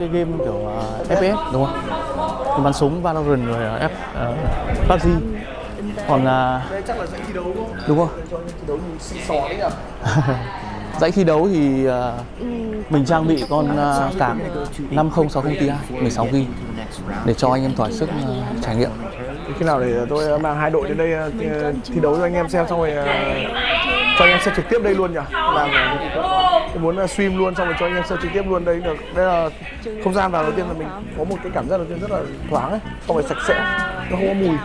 Cái game kiểu FPS đúng không? Cái bắn súng Valorant rồi PUBG. Còn đây chắc là dãy thi đấu đúng không? cho những thi đấu như xì xò đấy nhỉ? Dãy thi đấu thì mình trang bị con card 5060 Ti 16GB để cho anh em thỏa sức trải nghiệm. Khi nào để tôi mang hai đội đến đây thi đấu cho anh em xem, xong rồi cho anh em xem trực tiếp đây luôn nhỉ? Làm tôi muốn stream luôn, xong rồi cho anh em xem trực tiếp luôn đây được. Đây là không gian vào đầu tiên là mình có một cái cảm giác đầu tiên rất là thoáng ấy, xong rồi sạch sẽ, nó không có mùi.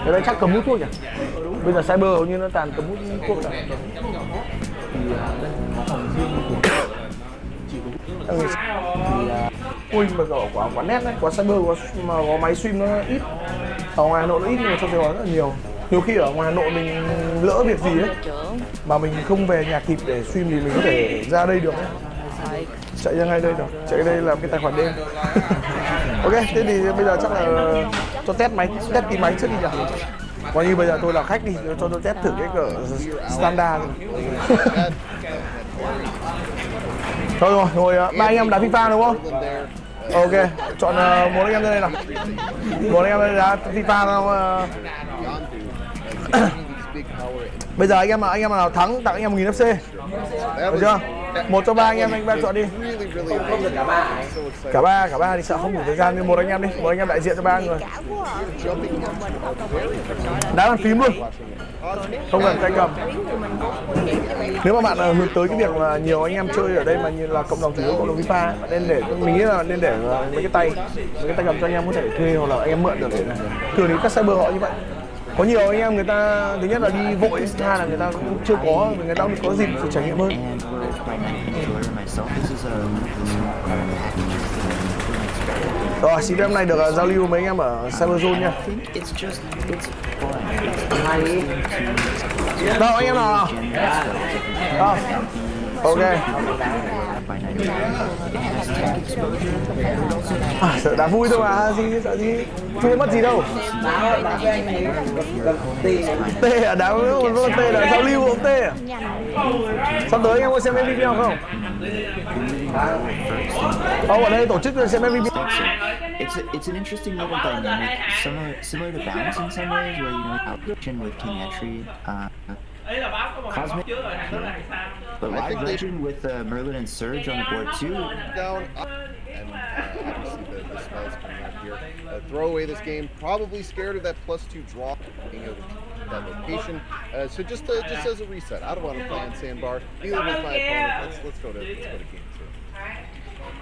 Cái đây chắc cầm hút thuốc nhỉ? Bây giờ cyber hầu như nó toàn cầm hút thuốc cả. Ui mà ở quán net đấy, quán cyber mà có máy stream nó ít. Ở ngoài Hà Nội nó ít nhưng mà trong Sài Gòn rất là nhiều. Nhiều khi ở ngoài Hà Nội mình lỡ việc gì ấy mà mình không về nhà kịp để stream thì mình có thể ra đây được ấy. Chạy ra ngay đây được, chạy đây làm cái tài khoản đêm. Ok, thế thì bây giờ chắc là cho test tí máy trước đi nhỉ. Coi như bây giờ tôi là khách đi, cho tôi test thử cái cỡ standard. Thôi rồi, ngồi ba anh em đá FIFA đúng không? Ok, chọn một anh em lên đây nào. Một anh em lên đá FIFA nào. Bây giờ anh em nào thắng tặng anh em 1000 FC. Được chưa? Một cho ba anh em chọn đi. Cả ba thì sợ không đủ thời gian, nên một anh em đi, một anh em đại diện cho ba người. Đá bàn phím luôn, không cần tay cầm. Nếu mà bạn hướng tới cái việc mà nhiều anh em chơi ở đây mà như là cộng đồng chủ yếu cộng đồng FIFA, bạn nên để, mình nghĩ là nên để mấy cái tay cầm cho anh em có thể thuê hoặc là anh em mượn được. Thường thì các cyber họ như vậy. Có nhiều anh em người ta thứ nhất là đi vội, hai là người ta cũng chưa có, người ta cũng có dịp để trải nghiệm hơn. Rồi, xin phép này được giao lưu mấy anh em ở Cyberzone nha. Đâu anh em nào? Ok. Sợ đá vui thôi mà, sợ gì, chưa mất gì đâu. Tê à, đá với tê là giao lưu cũng tê à. Sắp tới anh em có xem MVP không? Ở đây tổ chức xem MVP. It's an interesting little dynamic, similar to bounce in some ways, where you know action with king entry, cosmic, but live legend with Merlin and Surge on the board too. Down up, and obviously the spells coming out here. Throw away this game, probably scared of that +2 draw, being able to keep that location. So just as a reset, I don't want to play in Sandbar. Neither was my opponent. Let's go to game 2.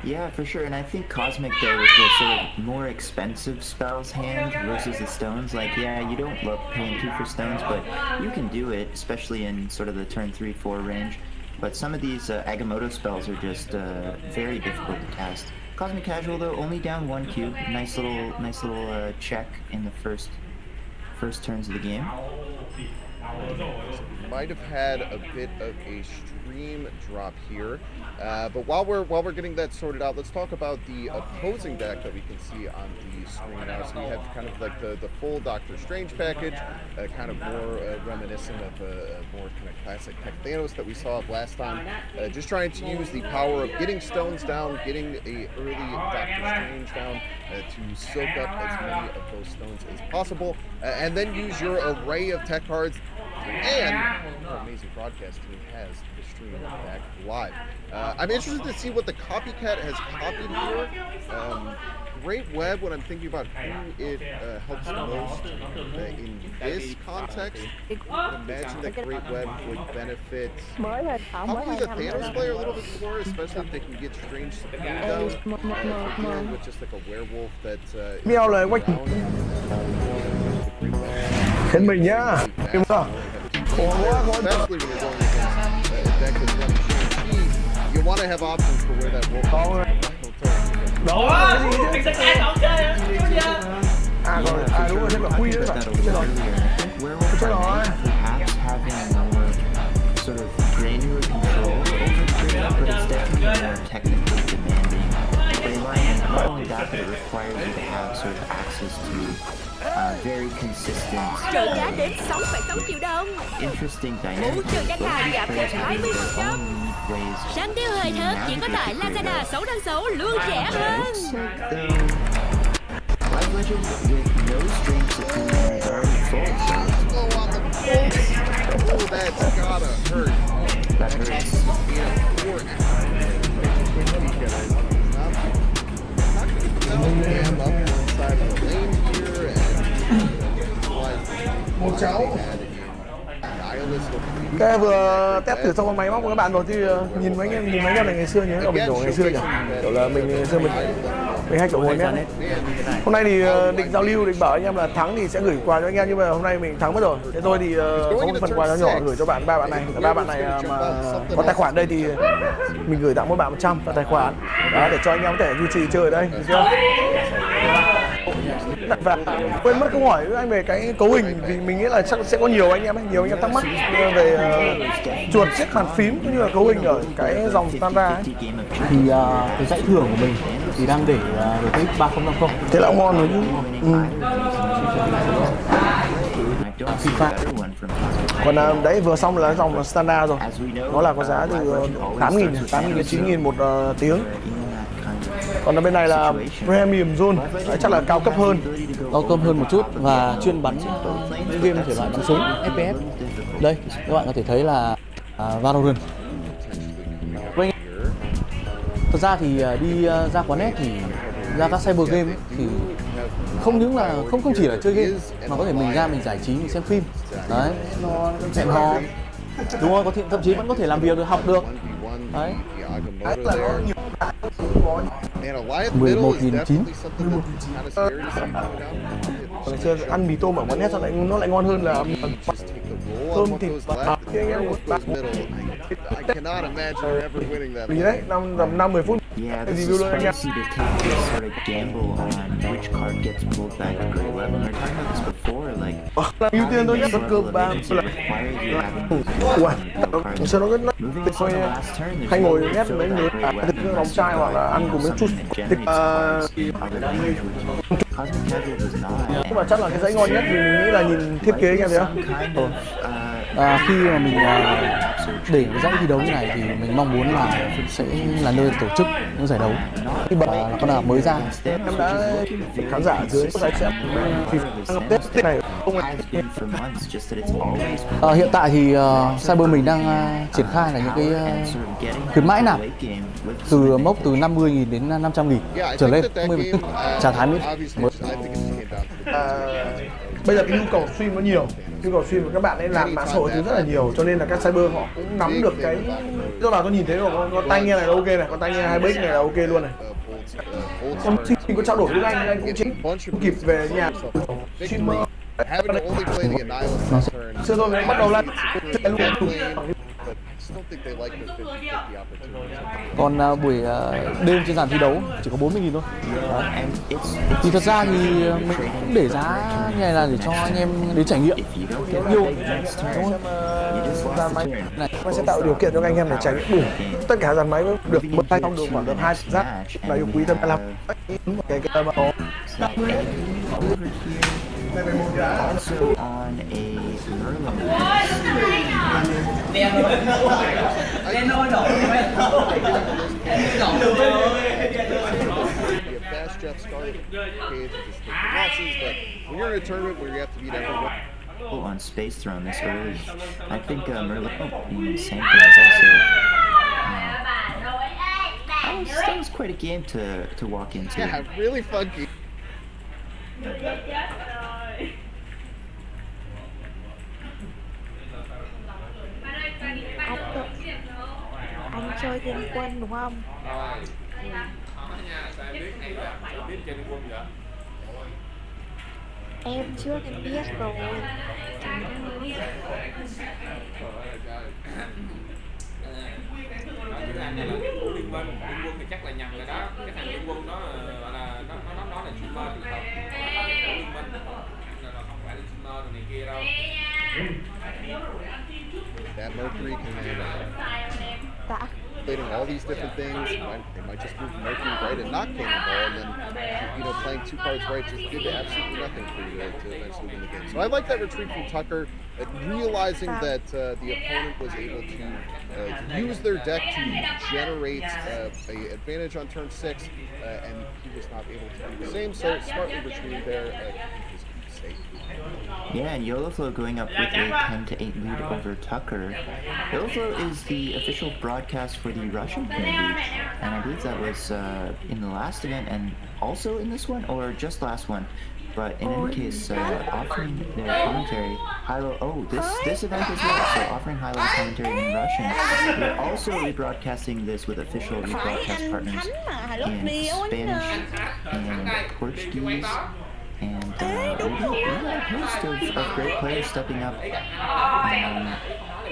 Yeah, for sure, and I think Cosmic though with the sort of more expensive spells hand versus the stones, like yeah, you don't love paying 2 for stones, but you can do it, especially in sort of the turn 3-4 range. But some of these Agamotto spells are just very difficult to cast. Cosmic Casual though, only down 1 cube, nice little check in the first turns of the game. Might have had a bit of a stream drop here, but while we're getting that sorted out, let's talk about the opposing deck that we can see on the screen now. So we have kind of like the full Doctor Strange package, kind of more reminiscent of a more kind of classic Tech Thanos that we saw last time. Just trying to use the power of getting stones down, getting a early Doctor Strange down to soak up as many of those stones as possible, and then use your array of tech cards. And our amazing broadcast team has the stream back live. I'm interested to see what the copycat has copied here. Great Web, when I'm thinking about who it helps most in this context, I imagine that Great Web would benefit probably the Thanos player a little bit more, especially if they can get Strange Supreme down with just like a werewolf that Mèo lời quay khen mình nhá. Especially when you're going against a deck that's running Shang-Chi, you want to have options for where that wolf đó cái gì chứ? Đúng rồi, thêm cả quy nữa rồi. Chết rồi. Perhaps having more sort of granular control over the but it's definitely more technically demanding. Playline, not only that, that, but it requires you to have sort of access to very consistent, Trị giá đến 6,6 triệu đồng. interesting Muốn dynamics. chơi giá Both hàng these giảm players đến have their 20%. own unique ways Săn tiêu hời to hợt chỉ có navigate tại the creative. Lazada 6 tháng 6 luôn rẻ hơn. Looks like though Live Legend with no strings that can manage already full. Oh, on the bolts. Oh, that's gotta hurt. That hurts. Yeah, poor quickly gonna not gonna jam up inside of the lane here and Một cháu. Nihilist will Cái vừa test thử xong con máy móc của các bạn rồi thì nhìn mấy anh em này ngày xưa nhớ là mình kiểu ngày xưa nhỉ, kiểu là mình ngày xưa mình hay kiểu ngồi nét đấy. Hôm nay thì định giao lưu, định bảo anh em là thắng thì sẽ gửi quà cho anh em, nhưng mà hôm nay mình thắng mất rồi. Thế tôi thì có một phần quà nhỏ nhỏ gửi cho ba bạn này mà có tài khoản đây thì mình gửi tặng mỗi bạn 100 vào tài khoản đó, để cho anh em có thể duy trì chơi ở đây, được chưa? Và quên mất câu hỏi với anh về cái cấu hình, vì mình nghĩ là chắc sẽ có nhiều anh em thắc mắc về chuột chiếc bàn phím cũng như là cấu hình ở cái dòng standard ấy. Thì cái dãy thưởng của mình thì đang để RTX 3050. Thế là ngon rồi chứ. Còn đấy vừa xong là dòng standard rồi, nó là có giá từ 8.000 đến 9.000 một tiếng. Còn ở bên này là Premium Zone, chắc là cao cấp hơn một chút và chuyên bắn game thể loại bắn súng FPS. Đây các bạn có thể thấy là Valorant. Thật ra thì đi ra quán net thì ra các cyber game ấy, thì không những là không chỉ là chơi game mà có thể mình ra mình giải trí, mình xem phim đấy, hẹn hò, đúng rồi, thậm chí vẫn có thể làm việc được, học được đấy. 11.900. Ngày xưa ăn mì tôm ở quán net sao nó lại ngon hơn là tôm thịt vì đấy 5-10 phút. Yeah, this is spicy to take this sort of gamble on which card gets pulled back to grade 11. We were talking about this before, like Ưu tiên tôi nhất là cơm ba sao nó rất tôi hay ngồi nét mấy người thịt lòng chai hoặc là ăn cùng với chút thịt nhưng mà chắc là cái dãy ngon nhất vì mình nghĩ là nhìn thiết kế anh em thấy không? Khi mà mình để cái dãy thi đấu như này thì mình mong muốn là sẽ là nơi tổ chức những giải đấu. Khi là con nào mới ra em đã khán giả ở dưới có sẽ Tết này hiện tại thì Cyber mình đang triển khai là những cái khuyến mãi nào từ mốc từ 50.000 đến 500.000 trở lên, 10% trả thái miễn. Bây giờ cái nhu cầu stream nó nhiều, nhu cầu stream của các bạn ấy làm mạng xã hội thứ rất là nhiều, cho nên là các cyber họ cũng nắm được cái do là tôi nhìn thấy rồi, con tai nghe này là ok này, con tai nghe 2BX này là ok luôn này. Con stream có trao đổi với anh cũng chính kịp về nhà streamer. Xưa tôi bắt đầu lên Còn buổi đêm trên sàn thi đấu chỉ có 40.000 thôi. Thì thật ra thì mình cũng để giá như này là để cho anh em đến trải nghiệm nhiều dàn máy này, nó sẽ tạo điều kiện cho anh em để trải nghiệm đủ tất cả dàn máy được một tay không được khoảng được 2 giáp là yêu quý tâm làm cái mà có also on a Fast Jeff started okay, just take the losses, but when you're in a tournament where you have to beat everyone. On Space Throne this early. I think Merlin same thing is also. That was quite a game to walk into. Yeah, really fun game. Anh chơi Liên Quân đúng không? Em trước em biết rồi. Liên quân thì chắc là nhầm rồi đó. Cái thằng Liên quân nó gọi là nó là streamer thì không. Liên quân là không phải là streamer rồi này kia đâu. That Mercury can Dạ. played in all all these different things. They might just move Mercury right and not Cannonball, and then, you know, playing 2 cards right just did absolutely nothing for you to eventually win the game. So I like that retreat from Tucker, realizing that the opponent was able to use their deck to generate a advantage on turn 6, and he was not able to do the same. So smartly retreating there, keeping his keep safe. Yeah, and YOLOflow going up with a 10-8 lead over Tucker. YOLOflow is the official broadcast for the Russian League, and I believe that was in the last event and also in this one, or just last one. But in any case, offering their commentary, this event as well, so offering high-level commentary in Russian. We're also rebroadcasting this with official rebroadcast partners in Spanish and Portuguese. And we have a host of great players stepping up,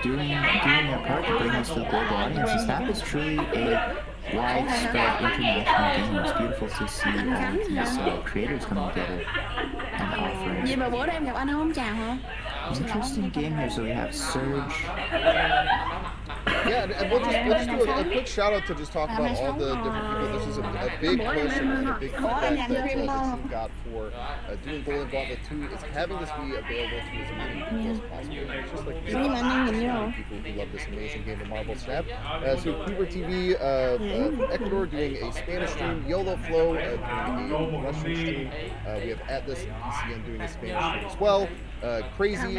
doing their part to bring us to the global audiences. That was truly a widespread international game. It's beautiful to see all of these creators coming together and offering. Vậy mà bữa nay em gặp anh không chào hả? Interesting game here. So we have Surge. Yeah, and we'll just do a quick shout out to just talk about all the different people. This is a big push and a big feedback that the team got for doing Golden Gauntlet 2. Is having this be available to as many people as possible. It's just like people who love this amazing game of Marble Snap. So Cooper TV, Ecuador doing a Spanish stream, YOLOflow doing a Russian stream. We have Atlas and PCN doing a Spanish stream as well. Crazy _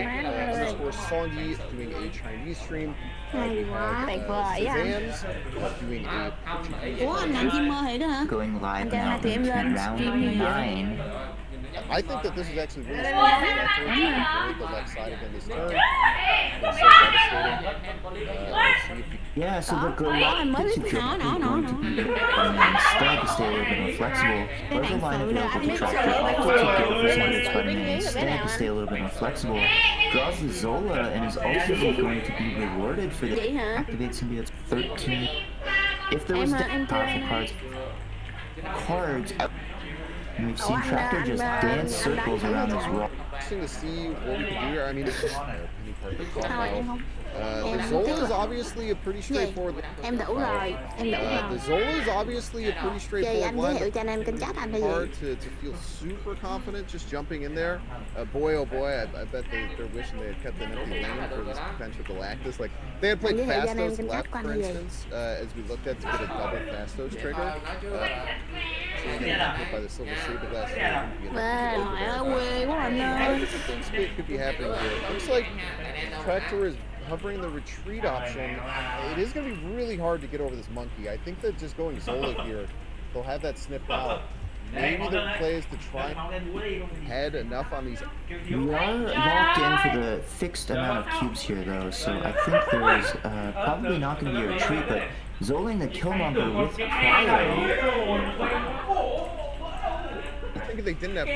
Songy doing a Chinese stream. Suzanne's doing a Portuguese. Ủa anh làm streamer thiệt đó hả? Going live Anh cho hai now tụi em into lên round stream 9. I think that this is actually really smart for that the left side again this turn. It's so devastating. Let's see if you Yeah, so the galactic trip is going to be instead to stay a little bit more flexible. There's a line available to track the optic to go for some of its button, and instead to stay a little bit more flexible. Draws the Zola and is ultimately going to be rewarded for the activate symbiote's 13. If there was powerful cards, and we've seen Tractor just dance circles around this rock. interesting to see what we can do here. I mean, the Zola is obviously a pretty straightforward. Em đủ rồi, The Zola is obviously a pretty Chị straightforward anh giới line. thiệu cho anh em kênh chat anh hay gì? Hard to feel super confident just jumping in there. Boy, oh boy, I bet they're wishing they had kept an empty lane for this potential Galactus. Like, they had played Fastos left, for instance, as we looked at to get a double Fastos trigger. By the Silver Saber Glass. Trời ơi, quê quá anh ơi. Things could be happening here. Looks like Tractor is hovering the retreat option. It is going to be really hard to get over this monkey. I think that just going Zola here, they'll have that snipped out. Maybe their play is to try and head enough on these. We are locked in for the fixed amount of cubes here, though, so I think there is probably not going to be a retreat, but Zoling the Killmonger with priority. I think if they didn't have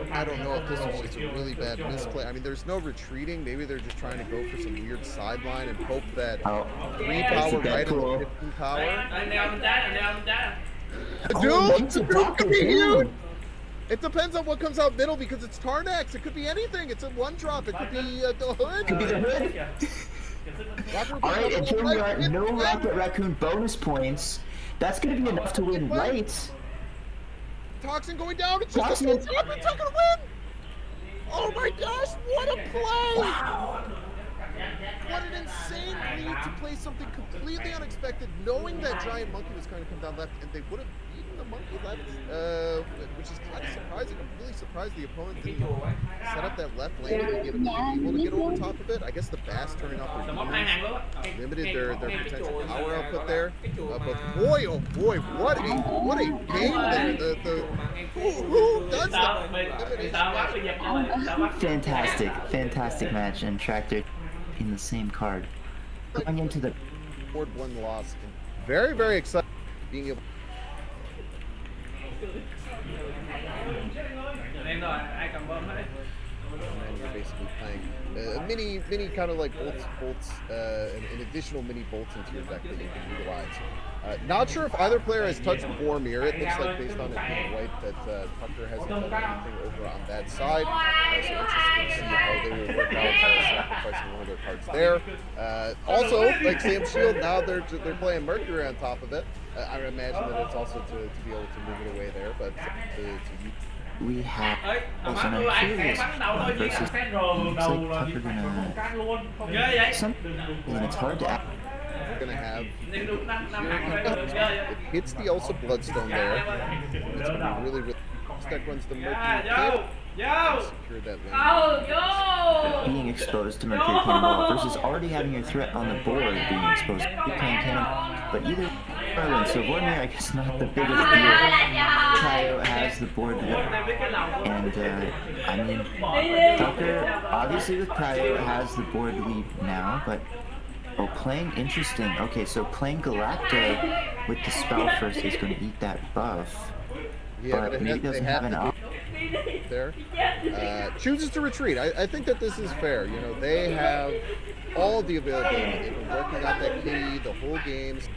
I don't know if this was just a really bad misplay. I mean, there's no retreating. Maybe they're just trying to go for some weird sideline and hope that 3 power right and the 15 power. Dude, could be huge. It depends on what comes out middle because it's Tarnax. It could be anything. It's a 1-drop. It could be the hood. Could be the hood. Alright, until we are no Rocket Raccoon bonus points, that's going to be enough to win right. Toxin going down. It's just a drop. It's not going to win. Oh my gosh, what a play. Wow. What an insane lead to play something completely unexpected, knowing that Giant Monkey was going to come down left, and they would have beaten the Monkey left, which is kind of surprising. I'm really surprised the opponent didn't set up that left lane to be able to get over top of it. I guess the Bass turning off their units limited their potential power output there. But boy, oh boy, what a game there. Who does that? Fantastic match, and Tractor in the same card. Going into the board 1 loss, and very, very excited being able. and then you're basically playing mini kind of like bolts, an additional mini bolts into your deck that you can utilize. Not sure if either player has touched Boromir. It looks like based on it being white that Tucker hasn't done anything over on that side. So interested to see how they will work out sacrificing one of their cards there. Also, like Sam Shield, now they're playing Mercury on top of it. I would imagine that it's also to be able to move it away there, but we have also an curious versus looks like Tucker gonna and it's hard to gonna have it hits the Elsa Bloodstone there. It's gonna be really this deck runs the Mercury secure that lane. being exposed to Mercury Cannonball versus already having your threat on the board being exposed to playing Cannonball. But either so Boromir, I guess, not the biggest deal. Cryo has the board and I mean Tucker obviously with Cryo has the board lead now, but playing interesting. Okay, so playing Galacta with the spell first is going to eat that buff. Yeah, but maybe doesn't have an op there. Chooses to retreat. I think that this is fair. You know, they have all the availability. They've been working out that kitty the whole game. So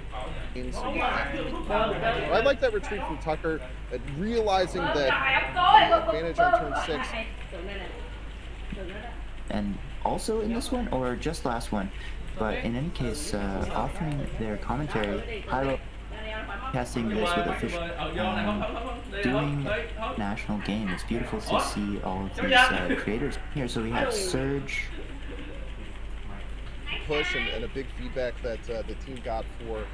you have to be I like that retreat from Tucker, realizing that the advantage on turn 6. And also in this one, or just last one, but in any case, offering their commentary, casting this with official doing national game. It's beautiful to see all of these creators here. So we have Surge. Push and a big feedback that the team got for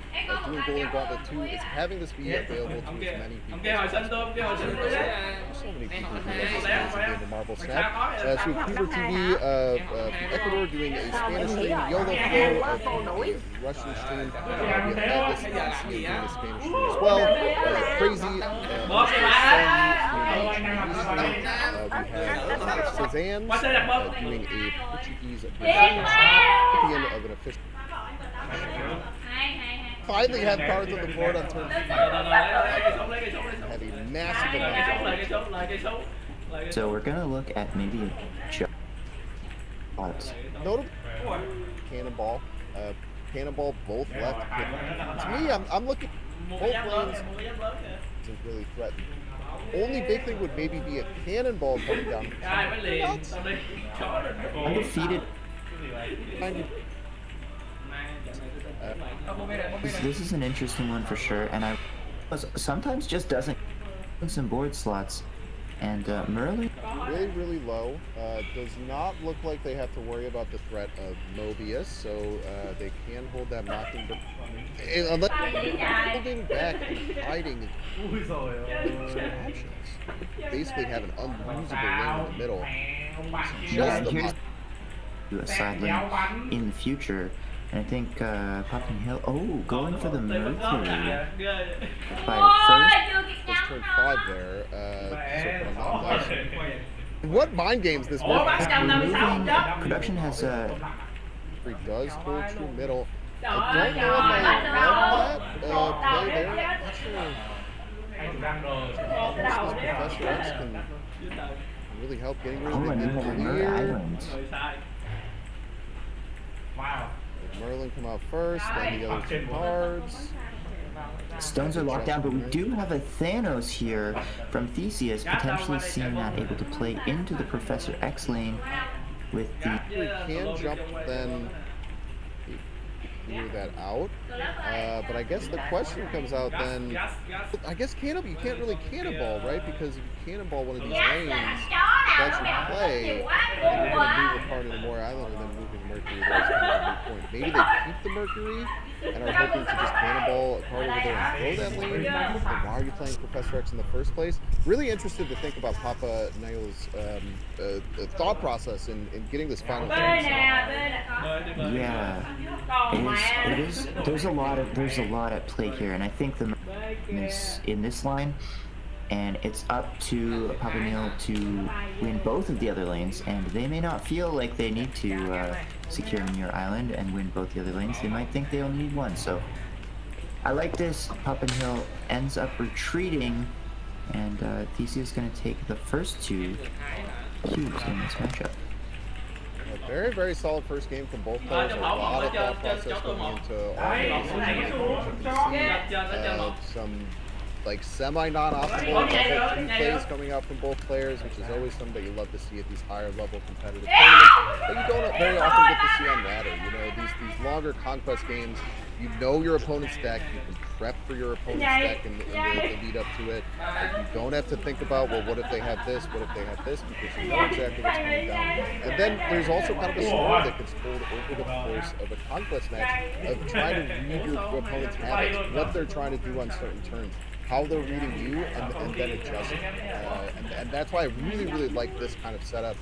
doing Golden Gauntlet 2 is having this be available to as many people as possible. So many people who love this amazing game of Marble Snap. So Fever TV from Ecuador doing a Spanish stream, YOLO Flow a Russian stream. We have Atlas and NCA doing a Spanish stream as well. Crazy, we have Cezanne doing a Portuguese Brazilian stream. Of an official. Finally have cards on the board on turn 5. Have a massive amount. So we're gonna look at maybe a Notable Cannonball. Cannonball both left. To me, I'm looking both lanes doesn't really threaten. Only big thing would maybe be a Cannonball coming down. Undefeated. This is an interesting one for sure, and I sometimes just doesn't some board slots. And Merlin really low. Does not look like they have to worry about the threat of Mobius, so they can hold that Mockingbird. Unless holding back and hiding some options. Basically have an unusable lane in the middle. Just the do a side lane in the future. And I think Popping Hill, going for the Mercury by first. Just turned 5 there. So what mind games this Mercury? Production has does hold true middle. I don't know if I love that play there. I'm not sure. Professor X can really help getting rid of the Island. Wow. Merlin come out first, then the other 2 cards. Stones are locked down, but we do have a Thanos here from Theseus, potentially seeing that able to play into the Professor X lane with the... We can jump then clear that out, but I guess the question comes out then, I guess Cannonball, you can't really Cannonball, right? Because if you Cannonball one of these lanes, that's your play, and you're going to move a part of the Moor Island and then moving Mercury, that's kind of a moot point. Maybe they keep the Mercury and are hoping to just Cannonball a card over there and throw that lane. But why are you playing Professor X in the first place? Really interested to think about Papa Niall's thought process in getting this final turn. Yeah, it is. There's a lot at play here, and I think the in this line, and it's up to Papa Neil to win both of the other lanes, and they may not feel like they need to secure Muir Island and win both the other lanes. They might think they only need one. So I like this. Papa Neil ends up retreating, and Theseus is going to take the first 2 cubes in this matchup. A very, very solid first game from both players. A lot of thought process going into all of this. Some like semi non-optimal level 3 plays coming out from both players, which is always something that you love to see at these higher level competitive tournaments that you don't very often get to see on ladder. You know, these longer conquest games, you know your opponent's deck, you can prep for your opponent's deck in the lead up to it. You don't have to think about, well, what if they have this, what if they have this, because you know exactly what's coming down. And then there's also kind of a story that gets told over the course of a conquest match of trying to read your opponent's habits, what they're trying to do on certain turns, how they're reading you, and then adjusting. And that's why I really, really like this kind of setup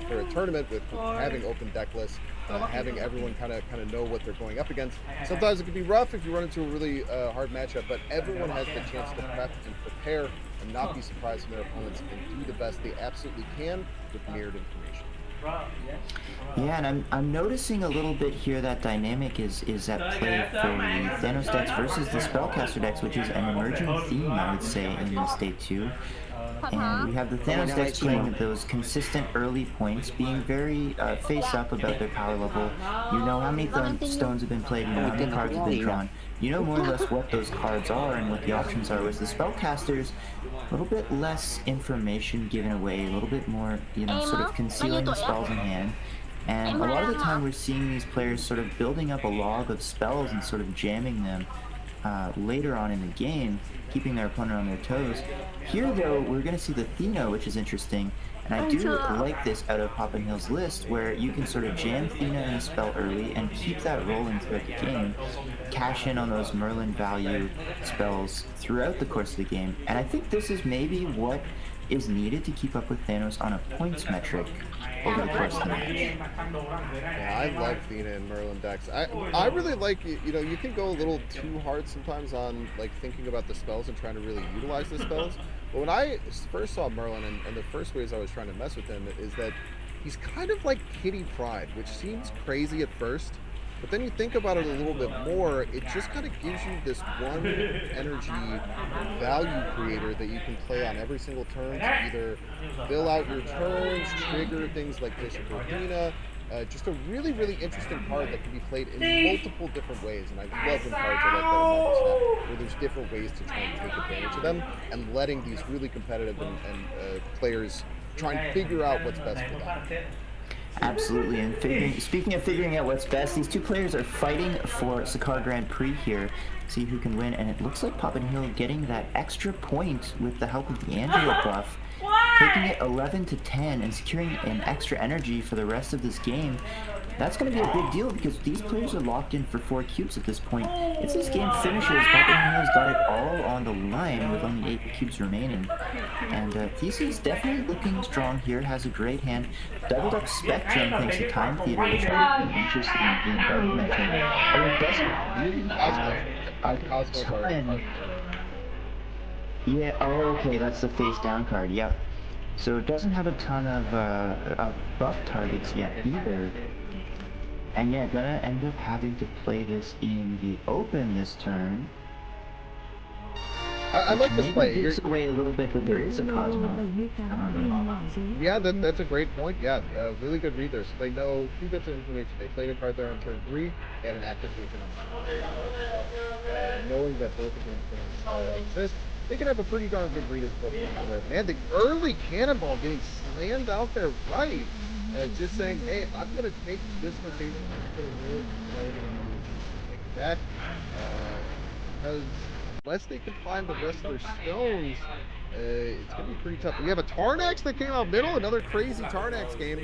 for a tournament with having open deck lists, having everyone kind of know what they're going up against. Sometimes it can be rough if you run into a really hard matchup, but everyone has the chance to prep and prepare and not be surprised when their opponents and do the best they absolutely can with mirrored information. Yeah, and I'm noticing a little bit here that dynamic is at play for the Thanos decks versus the Spellcaster decks, which is an emerging theme, I would say, in this day 2. And we have the Thanos decks playing those consistent early points, being very face up about their power level. You know how many stones have been played, you know how many cards have been drawn. You know more or less what those cards are and what the options are, whereas the Spellcasters, a little bit less information given away, a little bit more, you know, sort of concealing the spells in hand. And a lot of the time we're seeing these players sort of building up a log of spells and sort of jamming them later on in the game, keeping their opponent on their toes. Here, though, we're going to see the Thena, which is interesting, and I do like this out of Poppin' Hill's list, where you can sort of jam Thena in a spell early and keep that rolling throughout the game, cash in on those Merlin value spells throughout the course of the game, and I think this is maybe what is needed to keep up with Thanos on a points metric over the course of the match. Yeah, I love Thena and Merlin decks. I really like, you know, you can go a little too hard sometimes on like thinking about the spells and trying to really utilize the spells. But when I first saw Merlin, and the first ways I was trying to mess with him is that he's kind of like Kitty Pryde, which seems crazy at first. But then you think about it a little bit more, it just kind of gives you this one energy value creator that you can play on every single turn to either fill out your turns, trigger things like Bishop or Athena. Just a really, really interesting card that can be played in multiple different ways. And I love when cards are like that in Marvel Snap, where there's different ways to try and take advantage of them and letting these really competitive and players try and figure out what's best for them. Absolutely, and speaking of figuring out what's best, these two players are fighting for Sakar Grand Prix here, see who can win, and it looks like Poppin' Hill getting that extra point with the help of the Angela buff, taking it 11-10 and securing an extra energy for the rest of this game. That's going to be a big deal because these players are locked in for 4 cubes at this point. If this game finishes, Poppin' Hill's got it all on the line with only 8 cubes remaining. And Thesis definitely looking strong here, has a great hand. Doubled up Spectrum thanks to Time Theater, which I'm interested in both mentioning. But it doesn't really have a ton. Yeah, oh, okay, that's the face down card, yep. So it doesn't have a ton of buff targets yet either. And yeah, gonna end up having to play this in the open this turn. I like this play. Maybe gives away a little bit, but there is a Cosmo. Yeah, that's a great point. Yeah, really good read there. So they know 2 bits of information. They played a card there on turn 3 and an activation on turn 4. Knowing that both of them can exist, they can have a pretty darn good read as well. Man, the early cannonball getting slammed out there right. Just saying, hey, I'm going to take this rotation, I'm going to really like that. Because unless they can find the rest of their stones, it's going to be pretty tough. We have a Tarnax that came out middle, another crazy Tarnax game.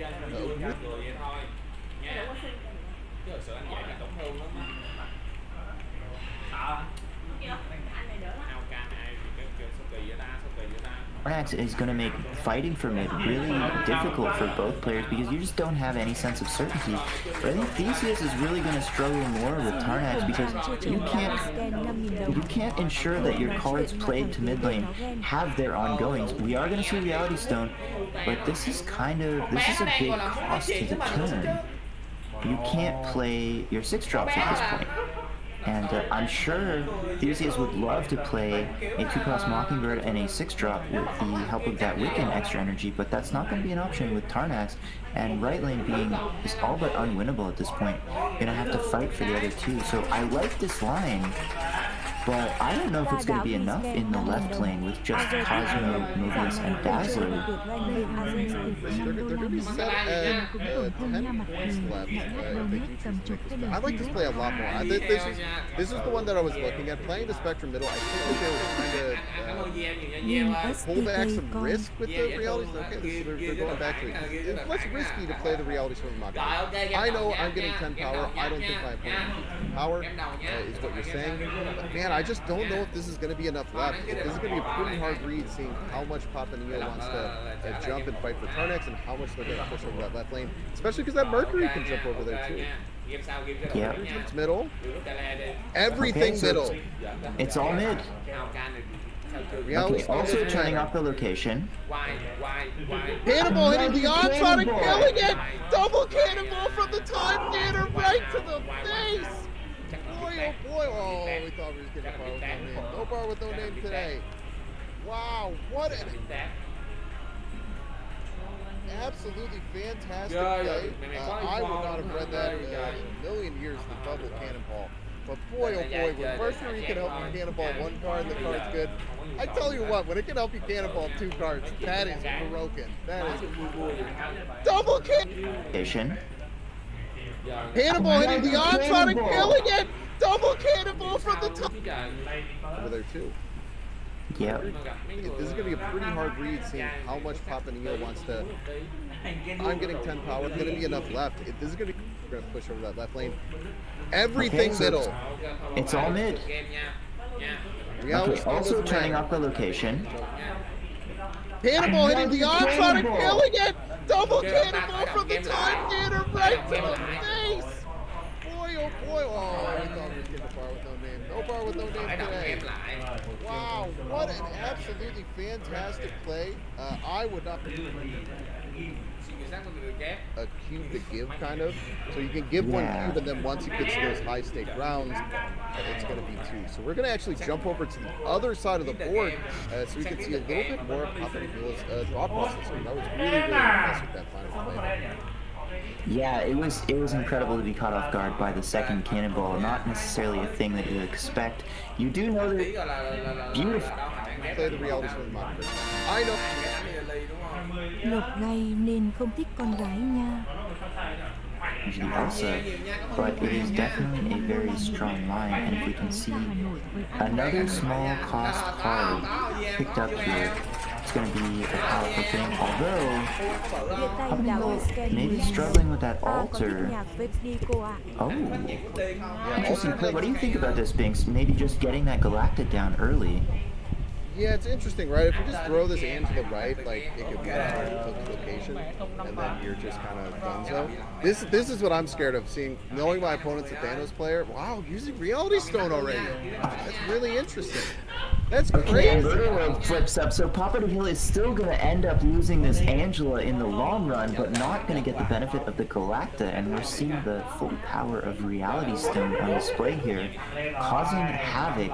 Tarnax is going to make fighting for mid really difficult for both players because you just don't have any sense of certainty. But I think Theseus is really going to struggle more with Tarnax because you can't ensure that your cards played to mid lane have their ongoings. We are going to see Reality Stone, but this is a big cost to the turn. You can't play your 6 drops at this point. And I'm sure Theseus would love to play a 2-cost Mockingbird and a 6-drop with the help of that Wiccan extra energy, but that's not going to be an option with Tarnax, and right lane being is all but unwinnable at this point. Gonna have to fight for the other two. So I like this line, but I don't know if it's going to be enough in the left lane with just Cosmo, Mobius, and Dazzler. They're going to be set at 10 points left if they do choose to make this play. I like this play a lot more. This is the one that I was looking at. Playing the Spectrum middle, I think that they were trying to pull back some risk with the reality storm. Okay, so they're going back to it. It's less risky to play the reality storm Mach. I know I'm getting 10 power. I don't think my opponent has 10 power, is what you're saying. But man, I just don't know if this is going to be enough left. This is going to be a pretty hard read, seeing how much Papa Neo wants to jump and fight for Tarnax, and how much they're going to push over that left lane, especially because that Mercury can jump over there too. Yeah. It's middle. Everything middle. It's all mid. Okay, also turning off the location. Cannonball hitting the onside and killing it! Double cannonball from the time theater right to the face! Boy, oh boy, oh, we thought we were getting a bar with no name. No bar with no name today. Wow, what an absolutely fantastic play. I would not have read that in a million years, the double cannonball. But boy, oh boy, when Mercury can help you cannonball one card and the card's good, I tell you what, when it can help you cannonball 2 cards, that is broken. That is double cannonball. Cannonball hitting the onside and killing it! Double cannonball from the top! Over there too. Yep. This is going to be a pretty hard read, seeing how much Papa Neo wants to... I'm getting 10 power. It's going to be enough left. This is going to push over that left lane. Everything so middle. It's all mid. Okay, also turning off the location. Cannonball hitting the onside and killing it! Double cannonball from the time theater right to the face! Boy, oh boy, oh, we thought we were getting a bar with no name. No bar with no name today. Wow, what an absolutely fantastic play. I would not be a cube to give, kind of. So you can give 1 cube, and then once it gets to those high stake rounds, it's going to be 2. So we're going to actually jump over to the other side of the board, so we can see a little bit more of Papa Neo's thought process. That was really, really impressed with that final play. Yeah, it was incredible to be caught off guard by the second cannonball. Not necessarily a thing that you expect. You do know that beautiful. Play the reality storm Mach. I know. Lột gay nên không thích con gái nha. Usually Elsa, but it is definitely a very strong line, and if we can see another small cost card picked up here, it's going to be a powerful thing, although maybe struggling with that altar. Oh, interesting play. What do you think about this, Binks? Maybe just getting that Galacta down early. Yeah, it's interesting, right? If you just throw this in to the right, like, it could be a hard location, and then you're just kind of donezo. This is what I'm scared of, knowing my opponent's a Thanos player. Wow, using Reality Stone already. That's really interesting. That's crazy. Okay, flips up. So Papa the Hill is still going to end up losing this Angela in the long run, but not going to get the benefit of the Galacta, and we're seeing the full power of Reality Stone on display here, causing havoc.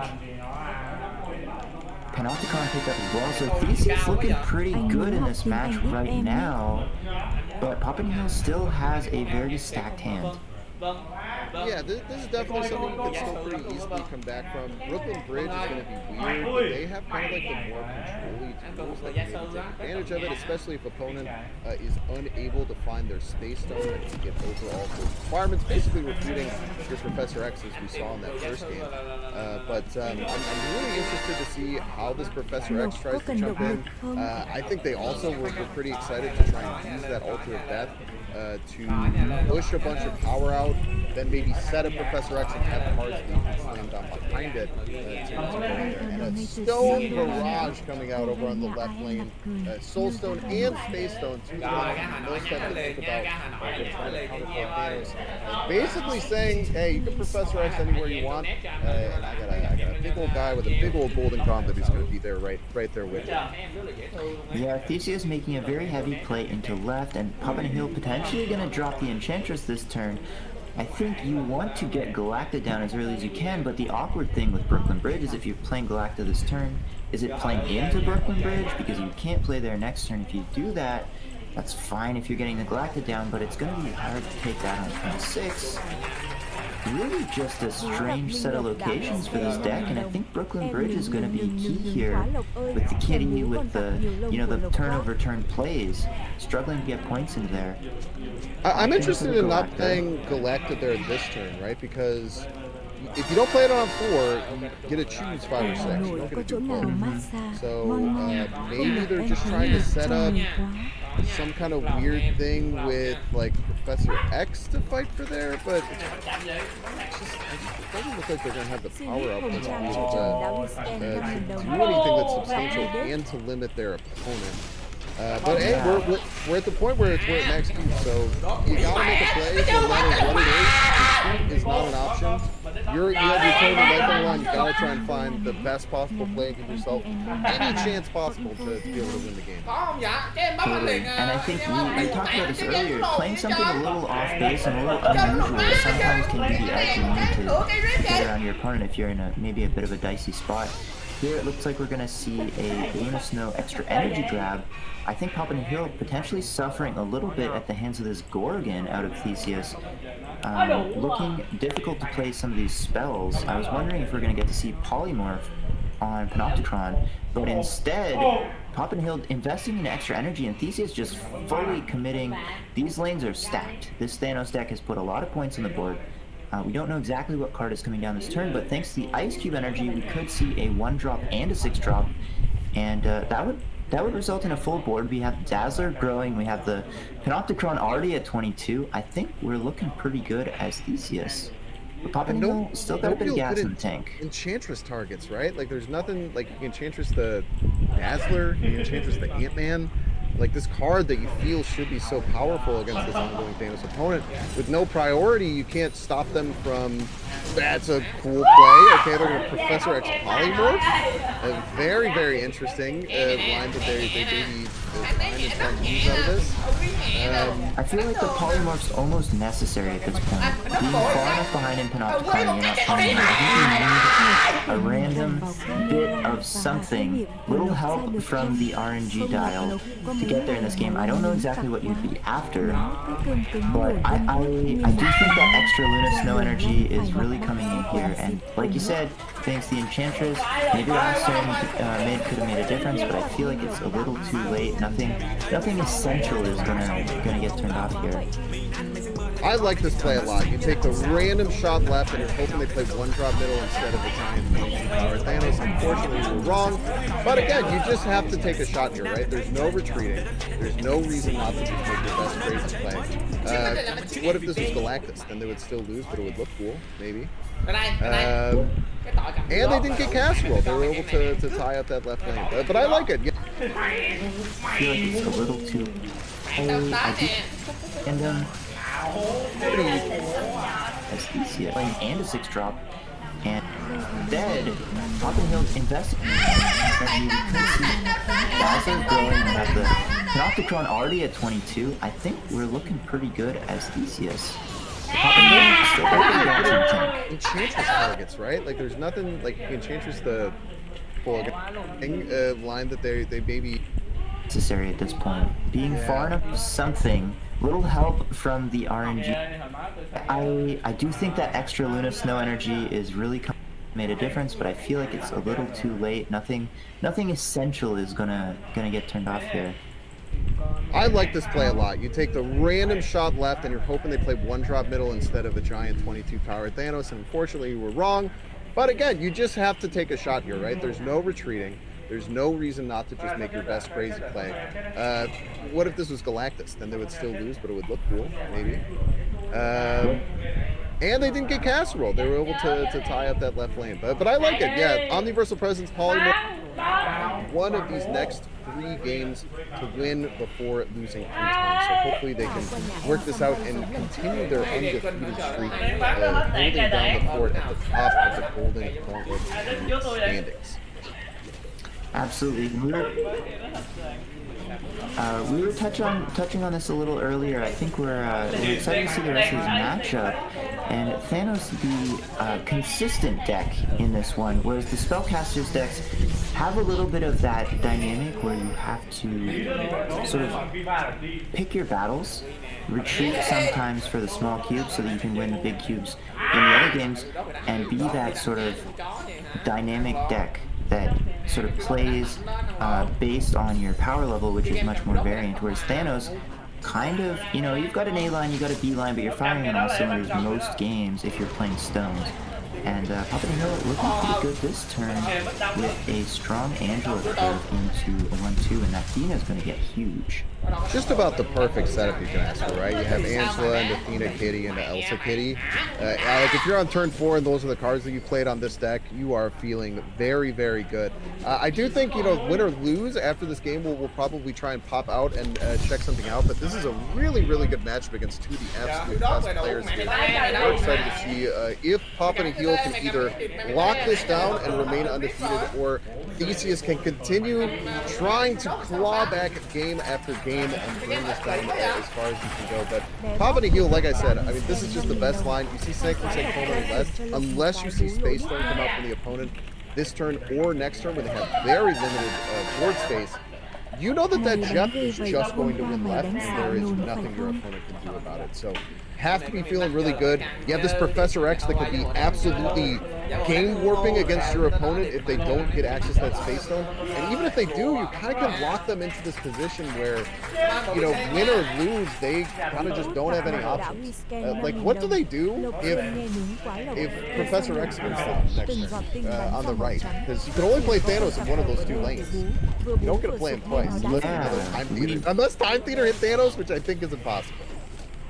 Panopticon picked up as well, so Theseus looking pretty good in this match right now, but Papa Neo still has a very stacked hand. Yeah, this is definitely something you can still pretty easily come back from. Brooklyn Bridge is going to be weird, but they have kind of like the more control-y tools that can maybe take advantage of it, especially if opponent is unable to find their Space Stone and to get over all the requirements, basically repeating your Professor X as we saw in that first game. But I'm really interested to see how this Professor X tries to jump in. I think they also were pretty excited to try and use that Altar of Death to push a bunch of power out, then maybe set a Professor X and have cards that you can slam down behind it to go there. And a Stone Barrage coming out over on the left lane. Soul Stone and Space Stone, two most stuff to think about trying to counterplay Thanos. Basically saying, hey, you can Professor X anywhere you want, and I got a big old guy with a big old golden gauntlet who's going to be there right there with you. Yeah, Theseus making a very heavy play into left, and Papa Hill potentially going to drop the Enchantress this turn. I think you want to get Galacta down as early as you can, but the awkward thing with Brooklyn Bridge is if you're playing Galacta this turn, is it playing into Brooklyn Bridge? Because you can't play there next turn. If you do that, that's fine if you're getting the Galacta down, but it's going to be hard to take that on turn 6. Really just a strange set of locations for this deck, and I think Brooklyn Bridge is going to be key here with the kitty, with the, you know, the turn-over turn plays, struggling to get points into there. I'm interested in not playing Galacta there this turn, right? Because if you don't play it on 4, you get to choose 5 or 6. You don't get to do both. So maybe they're just trying to set up some kind of weird thing with like Professor X to fight for there, but it doesn't look like they're going to have the power up to be able to do anything that's substantial and to limit their opponent. But hey, we're at the point where we're at max cube, so you gotta make a play no matter what it is. Retreat is not an option. You have your total life on the line. You gotta try and find the best possible play and give yourself any chance possible to be able to win the game. Totally. And I think we talked about this earlier. Playing something a little off base and a little unusual sometimes can be the edge you need to get around your opponent if you're in maybe a bit of a dicey spot. Here it looks like we're going to see a Luna Snow extra energy grab. I think Poppin' Hill potentially suffering a little bit at the hands of this Gorgon out of Theseus. Looking difficult to play some of these spells. I was wondering if we're going to get to see Polymorph on Panopticon, but instead, Poppin' Hill investing in extra energy and Theseus just fully committing. These lanes are stacked. This Thanos deck has put a lot of points on the board. We don't know exactly what card is coming down this turn, but thanks to the Ice Cube energy, we could see a 1-drop and a 6-drop, and that would result in a full board. We have Dazzler growing, we have the Panopticon already at 22. I think we're looking pretty good as Theseus. But Poppin' Hill still got a bit of gas in the tank. Enchantress targets, right? Like there's nothing, like you can Enchantress the Dazzler, you can Enchantress the Ant-Man. Like this card that you feel should be so powerful against this ongoing Thanos opponent, with no priority, you can't stop them from. That's a cool play. Okay, they're going to Professor X Polymorph. A very, very interesting line that they maybe find and try to use out of this. I feel like the Polymorph's almost necessary at this point. Being far enough behind in Panopticon, you're not playing. I think you need a random bit of something, little help from the RNG dial to get there in this game. I don't know exactly what you'd be after, but I do think that extra Luna Snow energy is really coming in here, and like you said, thanks to the Enchantress, maybe last turn could have made a difference, but I feel like it's a little too late. Nothing essential is gonna get turned off here. I like this play a lot. You take the random shot left and you're hoping they play 1-drop middle instead of the giant 22-power Thanos. Unfortunately, we're wrong. But again, you just have to take a shot here, right? There's no retreating. There's no reason not to just make your best crazy play. What if this was Galactus? Then they would still lose, but it would look cool, maybe. And they didn't get casserole. They were able to tie up that left lane. But I like it. Yeah. I feel like it's a little too... as Theseus and a 6-drop, and instead Poppin' Hill investing in Dazzler growing. We have the Panopticon already at 22. I think we're looking pretty good as Theseus. Poppin' Hill still got gas in the tank. Enchantress targets, right? Like there's nothing like Enchantress the line that they maybe necessary at this point. Being far enough something, little help from the RNG. I do think that extra Luna Snow energy is really made a difference, but I feel like it's a little too late. Nothing essential is gonna get turned off here. I like this play a lot. You take the random shot left and you're hoping they play 1-drop middle instead of the giant 22-power Thanos, and unfortunately you were wrong. But again, you just have to take a shot here, right? There's no retreating. There's no reason not to just make your best crazy play. What if this was Galactus? Then they would still lose, but it would look cool, maybe. And they didn't get casserole. They were able to tie up that left lane. But I like it, yeah. Omniversal Presence, Polymorph. One of these next 3 games to win before losing 3 times. So hopefully they can work this out and continue their undefeated streak, holding down the fort at the top of the Golden Gauntlet standings. Absolutely. We were touching on this a little earlier. I think we're excited to see the rest of this matchup. And Thanos, the consistent deck in this one, whereas the spellcasters decks have a little bit of that dynamic where you have to sort of pick your battles, retreat sometimes for the small cubes so that you can win the big cubes in the other games, and be that sort of dynamic deck that sort of plays based on your power level, which is much more variant, whereas Thanos kind of, you know, you've got an A line, you've got a B line, but you're firing on all cylinders most games if you're playing stones. And Papa Hill looking pretty good this turn with a strong Angela curve into a 1-2, and that Athena is going to get huge. Just about the perfect setup you can ask for, right? You have Angela and Athena Kitty and Elsa Kitty. Like if you're on turn 4 and those are the cards that you played on this deck, you are feeling very, very good. I do think, you know, win or lose after this game, we'll probably try and pop out and check something out. But this is a really, really good matchup against two of the absolute best players here. We're excited to see if Papa and Heel can either lock this down and remain undefeated, or Theseus can continue trying to claw back game after game and bring this down as far as you can go. But Papa and Heel, like I said, I mean, this is just the best line. You see Snake and Snake Home unless you see Space Stone come out from the opponent this turn or next turn when they have very limited board space. You know that that Jeff is just going to win left, and there is nothing your opponent can do about it. So have to be feeling really good. You have this Professor X that could be absolutely game warping against your opponent if they don't get access to that Space Stone. And even if they do, you kind of can lock them into this position where, you know, win or lose, they kind of just don't have any options. Like, what do they do if Professor X wins them next turn on the right? Because you can only play Thanos in one of those two lanes. You don't get to play him twice unless Time Theater hit Thanos, which I think is impossible.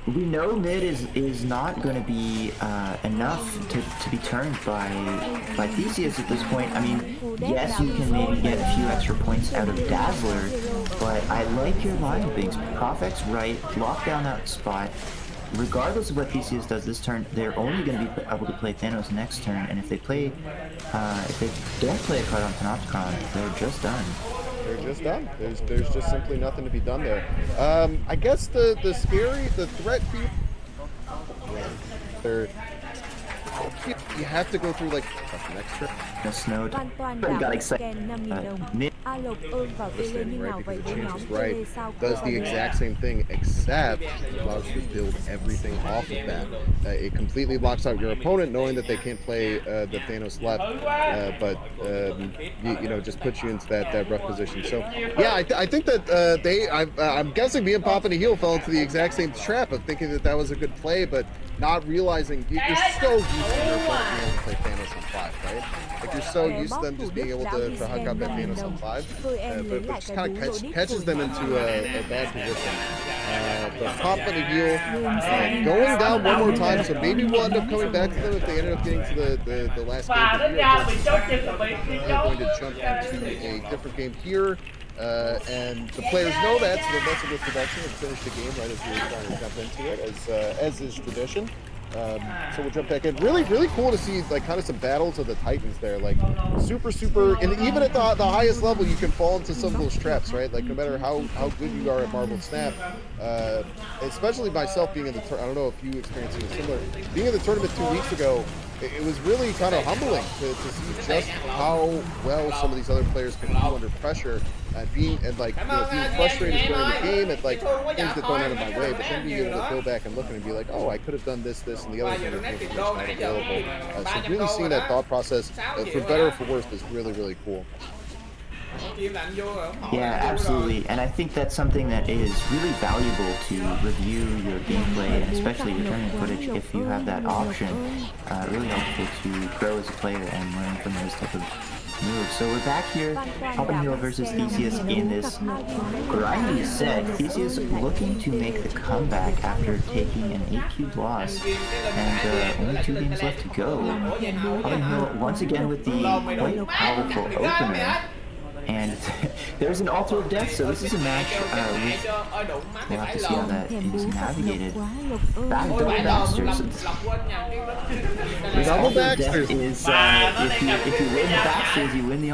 We know mid is not going to be enough to be turned by Theseus at this point. I mean, yes, you can maybe get a few extra points out of Dazzler, but I like your line of things. Profect's right, lock down that spot. Regardless of what Theseus does this turn, they're only going to be able to play Thanos next turn, and if they don't play a card on Panopticon, they're just done. They're just done. There's just simply nothing to be done there. I guess the threat for you have to go through like an extra. The snow got excited. Listen, right, because it changes right, does the exact same thing, except allows you to build everything off of that. It completely blocks out your opponent, knowing that they can't play the Thanos left, but you know, just puts you into that rough position. So yeah, I think that I'm guessing me and Papa and Heel fell into the exact same trap of thinking that was a good play, but not realizing you're so used to your opponent being able to play Thanos on 5, right? Like you're so used to them just being able to hug up that Thanos on 5, but it just kind of catches them into a bad position. But Papa and Heel going down one more time, so maybe we'll end up coming back to them if they ended up getting to the last game. They're going to jump into a different game here. And the players know that, so they're messing with production and finish the game right as we're trying to jump into it, as is tradition. So we'll jump back in. Really, really cool to see like kind of some battles of the Titans there. Like super, and even at the highest level, you can fall into some of those traps, right? Like no matter how good you are at Marble Snap, especially myself being in the I don't know if you experienced it similar. Being in the tournament 2 weeks ago, it was really kind of humbling to see just how well some of these other players can do under pressure, and being frustrated during the game at like things that don't out of my way, but then being able to go back and look and be like, oh, I could have done this, and the other thing was not available. So really seeing that thought process, for better or for worse, is really, really cool. Yeah, absolutely, and I think that's something that is really valuable to review your gameplay and especially your tournament footage if you have that option. Really helpful to grow as a player and learn from those type of moves. So we're back here, Papa Hill versus Theseus in this grindy set. Theseus looking to make the comeback after taking an 8-cube loss, and only 2 games left to go. Papa Hill once again with the quite powerful opener. And there's an Altar of Death, so this is a match we'll have to see how that is navigated. Double Baxters. Double Baxters is if you win Baxters, you win the